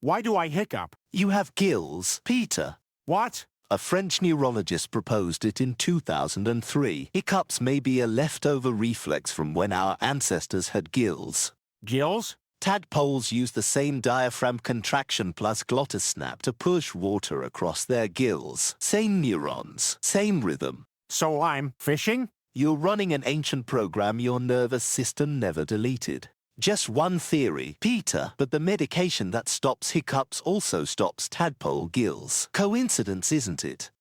Why do I hiccup? You have gills, Peter. What? A French neurologist proposed it in 2003. Hiccups may be a leftover reflex from when our ancestors had gills. Gills? Tadpoles use the same diaphragm contraction plus glottis snap to push water across their gills. Same neurons, same rhythm. So I'm fishing? You're running an ancient program your nervous system never deleted. Just one theory, Peter, but the medication that stops hiccups also stops tadpole gills. Coincidence, isn't it?